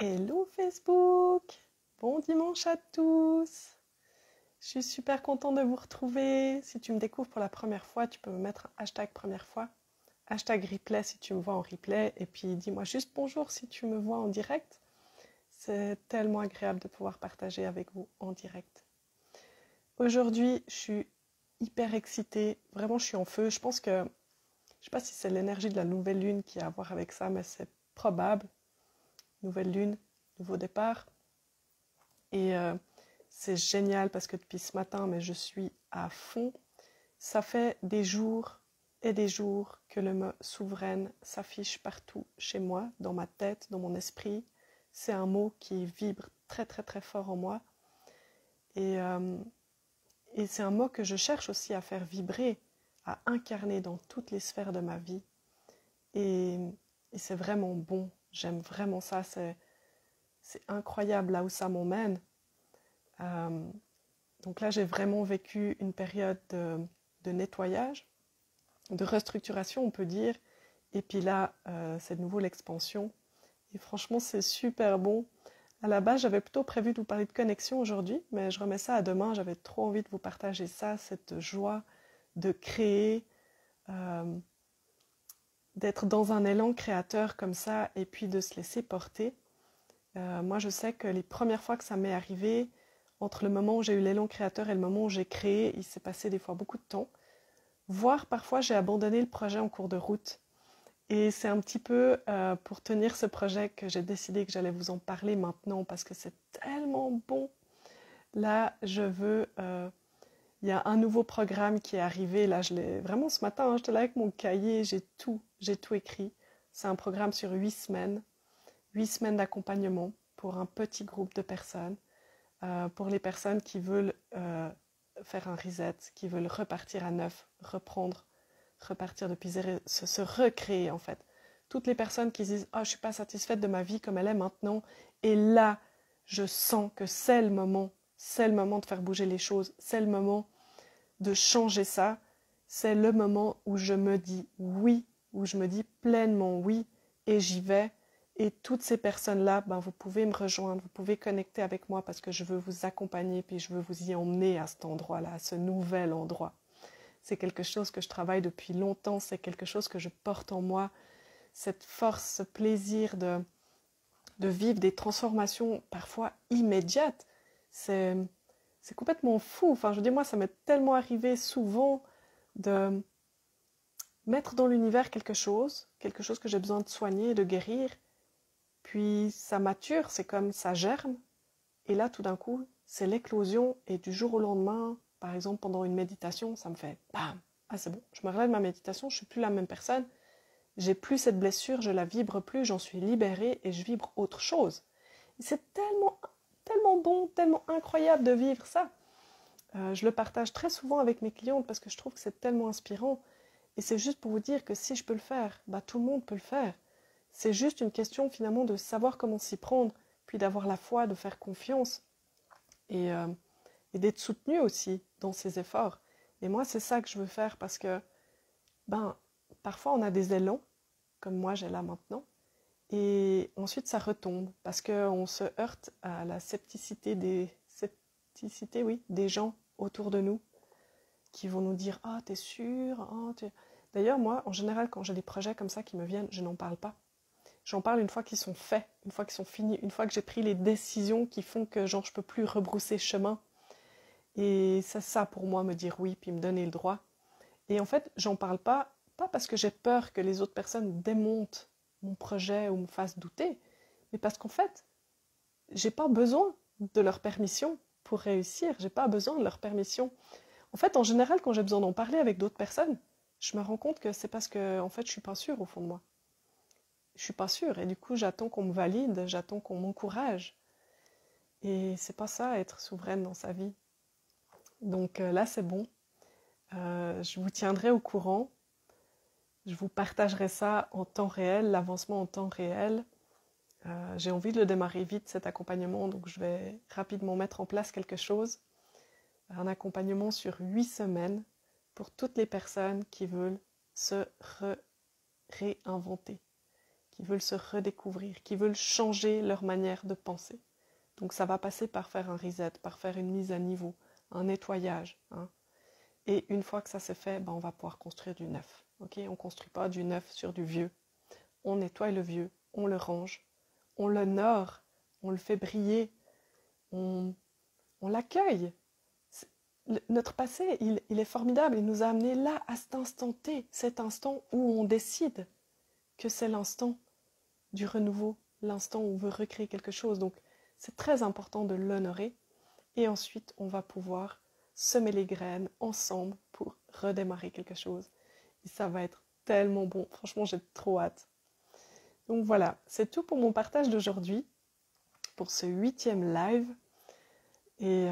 Hello Facebook! Bon dimanche à tous! Je suis super contente de vous retrouver. Si tu me découvres pour la première fois, tu peux me mettre un hashtag première fois, hashtag replay si tu me vois en replay, et puis dis-moi juste bonjour si tu me vois en direct. C'est tellement agréable de pouvoir partager avec vous en direct. Aujourd'hui, je suis hyper excitée. Vraiment, je suis en feu. Je pense que, je sais pas si c'est l'énergie de la nouvelle lune qui a à voir avec ça, mais c'est probable. Nouvelle lune, nouveau départ. Et c'est génial parce que depuis ce matin, mais je suis à fond. Ça fait des jours et des jours que le mot souveraine s'affiche partout chez moi, dans ma tête, dans mon esprit. C'est un mot qui vibre très très très fort en moi. Et, euh, et c'est un mot que je cherche aussi à faire vibrer, à incarner dans toutes les sphères de ma vie. Et, et c'est vraiment bon. J'aime vraiment ça. C'est incroyable là où ça m'emmène. Euh, Donc là, j'ai vraiment vécu une période de nettoyage, de restructuration, on peut dire. Et puis là, c'est de nouveau l'expansion. Et franchement, c'est super bon. À la base, j'avais plutôt prévu de vous parler de connexion aujourd'hui, mais je remets ça à demain. J'avais trop envie de vous partager ça, cette joie de créer, euh, d'être dans un élan créateur comme ça, et puis de se laisser porter. Moi, je sais que les premières fois que ça m'est arrivé, entre le moment où j'ai eu l'élan créateur et le moment où j'ai créé, il s'est passé des fois beaucoup de temps. Voire parfois, j'ai abandonné le projet en cours de route. Et c'est un petit peu pour tenir ce projet que j'ai décidé que j'allais vous en parler maintenant parce que c'est tellement bon. Là, il y a un nouveau programme qui est arrivé. Là, je l'ai vraiment ce matin, hein, j'étais là avec mon cahier, j'ai tout écrit. C'est un programme sur 8 semaines. 8 semaines d'accompagnement pour un petit groupe de personnes, pour les personnes qui veulent faire un reset, qui veulent repartir à neuf, repartir depuis zéro, se recréer en fait. Toutes les personnes qui disent « Oh, je ne suis pas satisfaite de ma vie comme elle est maintenant » et là, je sens que c'est le moment de faire bouger les choses, c'est le moment de changer ça, c'est le moment où je me dis oui, où je me dis pleinement oui et j'y vais. Et toutes ces personnes-là, ben, vous pouvez me rejoindre, vous pouvez connecter avec moi parce que je veux vous accompagner puis je veux vous y emmener à cet endroit-là, à ce nouvel endroit. C'est quelque chose que je travaille depuis longtemps, c'est quelque chose que je porte en moi, cette force, ce plaisir de vivre des transformations parfois immédiates. C'est complètement fou. Enfin, je veux dire, moi, ça m'est tellement arrivé souvent de mettre dans l'univers quelque chose que j'ai besoin de soigner, de guérir, puis ça mature, c'est comme ça germe, et là, tout d'un coup, c'est l'éclosion, et du jour au lendemain, par exemple, pendant une méditation, ça me fait bam! Ah, c'est bon, je me relève de ma méditation, je suis plus la même personne, j'ai plus cette blessure, je la vibre plus, j'en suis libérée, et je vibre autre chose. Et c'est tellement, tellement bon, tellement incroyable de vivre ça. Je le partage très souvent avec mes clientes, parce que je trouve que c'est tellement inspirant, et c'est juste pour vous dire que si je peux le faire, bah, tout le monde peut le faire. C'est juste une question finalement de savoir comment s'y prendre, puis d'avoir la foi, de faire confiance et, euh, et d'être soutenu aussi dans ses efforts. Et moi, c'est ça que je veux faire parce que ben, parfois on a des élans, comme moi j'ai là maintenant, et ensuite ça retombe parce qu'on se heurte à la scepticité, oui, des gens autour de nous qui vont nous dire « Ah, t'es sûr ah, t'es... » D'ailleurs, moi, en général, quand j'ai des projets comme ça qui me viennent, je n'en parle pas. J'en parle une fois qu'ils sont faits, une fois qu'ils sont finis, une fois que j'ai pris les décisions qui font que genre je peux plus rebrousser chemin. Et c'est ça pour moi, me dire oui, puis me donner le droit. Et en fait, j'en parle pas parce que j'ai peur que les autres personnes démontent mon projet ou me fassent douter, mais parce qu'en fait, j'ai pas besoin de leur permission pour réussir, j'ai pas besoin de leur permission. En fait, en général, quand j'ai besoin d'en parler avec d'autres personnes, je me rends compte que c'est parce que en fait, je suis pas sûre au fond de moi. Je suis pas sûre et du coup j'attends qu'on me valide, j'attends qu'on m'encourage et c'est pas ça être souveraine dans sa vie. Donc là c'est bon, je vous tiendrai au courant, je vous partagerai ça en temps réel, l'avancement en temps réel. J'ai envie de le démarrer vite cet accompagnement donc je vais rapidement mettre en place quelque chose, un accompagnement sur 8 semaines pour toutes les personnes qui veulent se réinventer, qui veulent se redécouvrir, qui veulent changer leur manière de penser. Donc ça va passer par faire un reset, par faire une mise à niveau, un nettoyage. Hein. Et une fois que ça c'est fait, on va pouvoir construire du neuf. Okay, on ne construit pas du neuf sur du vieux. On nettoie le vieux, on le range, on l'honore, on le fait briller, on l'accueille. Notre passé, il est formidable. Il nous a amenés là, à cet instant T, cet instant où on décide que c'est l'instant du renouveau, l'instant où on veut recréer quelque chose. Donc, c'est très important de l'honorer. Et ensuite, on va pouvoir semer les graines ensemble pour redémarrer quelque chose. Et ça va être tellement bon. Franchement, j'ai trop hâte. Donc voilà, c'est tout pour mon partage d'aujourd'hui, pour ce 8e live. Et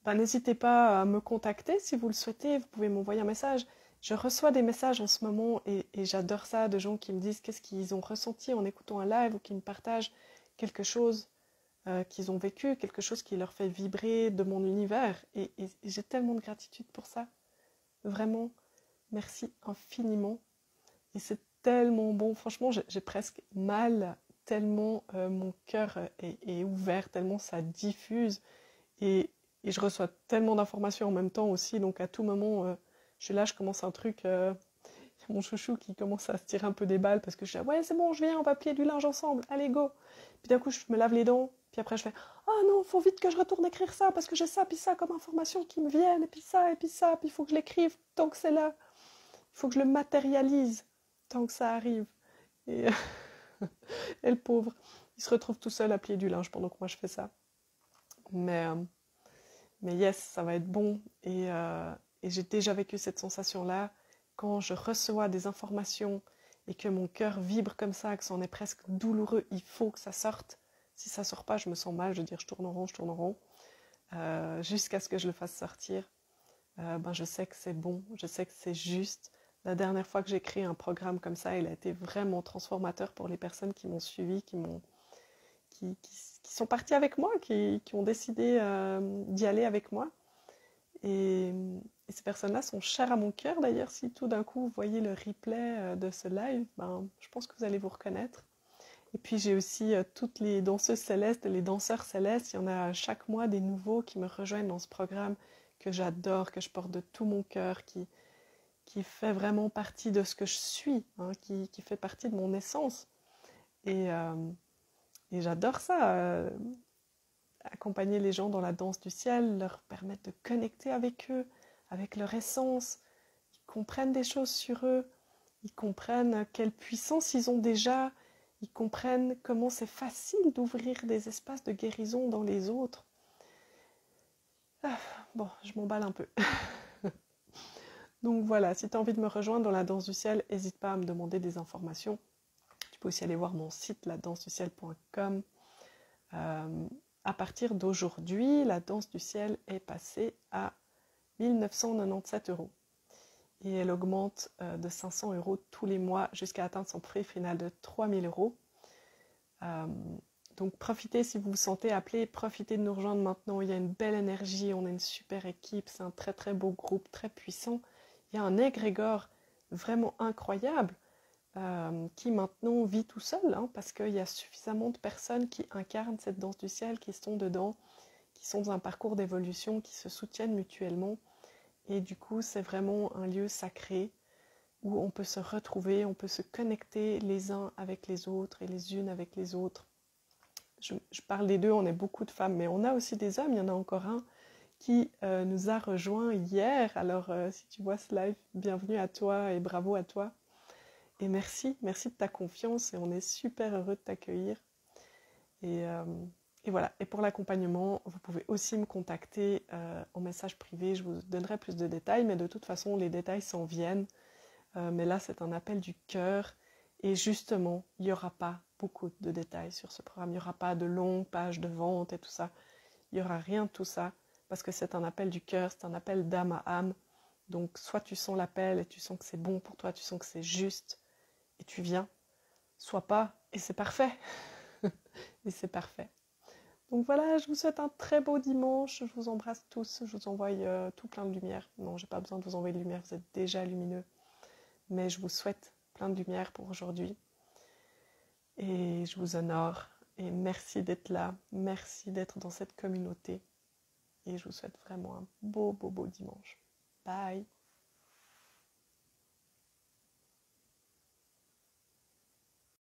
n'hésitez pas à me contacter si vous le souhaitez. Vous pouvez m'envoyer un message. Je reçois des messages en ce moment et j'adore ça, de gens qui me disent qu'est-ce qu'ils ont ressenti en écoutant un live ou qui me partagent quelque chose qu'ils ont vécu, quelque chose qui leur fait vibrer de mon univers. Et j'ai tellement de gratitude pour ça. Vraiment, merci infiniment. Et c'est tellement bon. Franchement, j'ai presque mal, tellement mon cœur est ouvert, tellement ça diffuse. Et je reçois tellement d'informations en même temps aussi. Donc à tout moment, je suis là, je commence un truc. Mon chouchou qui commence à se tirer un peu des balles parce que je dis ouais c'est bon je viens on va plier du linge ensemble allez go, puis d'un coup je me lave les dents, puis après je fais oh non faut vite que je retourne écrire ça parce que j'ai ça puis ça comme information qui me viennent et puis puis il faut que je l'écrive tant que c'est là, il faut que je le matérialise tant que ça arrive et, et le pauvre il se retrouve tout seul à plier du linge pendant que moi je fais ça, mais yes ça va être bon et j'ai déjà vécu cette sensation là. Quand je reçois des informations et que mon cœur vibre comme ça, que c'en est presque douloureux, il faut que ça sorte. Si ça sort pas, je me sens mal, je veux dire je tourne en rond, jusqu'à ce que je le fasse sortir. Je sais que c'est bon, je sais que c'est juste. La dernière fois que j'ai créé un programme comme ça, il a été vraiment transformateur pour les personnes qui m'ont suivi, qui sont parties avec moi, qui ont décidé d'y aller avec moi. Et ces personnes-là sont chères à mon cœur. D'ailleurs, si tout d'un coup vous voyez le replay de ce live, je pense que vous allez vous reconnaître. Et puis j'ai aussi toutes les danseuses célestes et les danseurs célestes. Il y en a chaque mois des nouveaux qui me rejoignent dans ce programme que j'adore, que je porte de tout mon cœur, qui fait vraiment partie de ce que je suis, hein, qui fait partie de mon essence. Et j'adore ça. Accompagner les gens dans la danse du ciel, leur permettre de connecter avec eux, avec leur essence. Ils comprennent des choses sur eux, ils comprennent quelle puissance ils ont déjà, ils comprennent comment c'est facile d'ouvrir des espaces de guérison dans les autres. Bon, je m'emballe un peu. Donc voilà, si tu as envie de me rejoindre dans la danse du ciel, n'hésite pas à me demander des informations. Tu peux aussi aller voir mon site, ladanseduciel.com. À partir d'aujourd'hui, la danse du ciel est passée à 1997 €. Et elle augmente de 500 € tous les mois jusqu'à atteindre son prix final de 3000 €. Donc profitez si vous vous sentez appelé, profitez de nous rejoindre maintenant. Il y a une belle énergie, on est une super équipe, c'est un très très beau groupe, très puissant. Il y a un égrégore vraiment incroyable qui maintenant vit tout seul, hein, parce qu'il y a suffisamment de personnes qui incarnent cette danse du ciel, qui sont dedans, qui sont dans un parcours d'évolution, qui se soutiennent mutuellement. Et du coup, c'est vraiment un lieu sacré où on peut se retrouver, on peut se connecter les uns avec les autres et les unes avec les autres. Je parle des deux, on est beaucoup de femmes, mais on a aussi des hommes. Il y en a encore un qui nous a rejoints hier. Alors, si tu vois ce live, bienvenue à toi et bravo à toi. Et merci de ta confiance et on est super heureux de t'accueillir. Et voilà. Et pour l'accompagnement, vous pouvez aussi me contacter en message privé. Je vous donnerai plus de détails, mais de toute façon, les détails s'en viennent. Mais là, c'est un appel du cœur. Et justement, il n'y aura pas beaucoup de détails sur ce programme. Il n'y aura pas de longues pages de vente et tout ça. Il n'y aura rien de tout ça parce que c'est un appel du cœur, c'est un appel d'âme à âme. Donc, soit tu sens l'appel et tu sens que c'est bon pour toi, tu sens que c'est juste et tu viens. Soit pas et c'est parfait. Et c'est parfait. Donc voilà, je vous souhaite un très beau dimanche. Je vous embrasse tous. Je vous envoie tout plein de lumière. Non, j'ai pas besoin de vous envoyer de lumière. Vous êtes déjà lumineux. Mais je vous souhaite plein de lumière pour aujourd'hui. Et je vous honore et merci d'être là, merci d'être dans cette communauté. Et je vous souhaite vraiment un beau dimanche. Bye!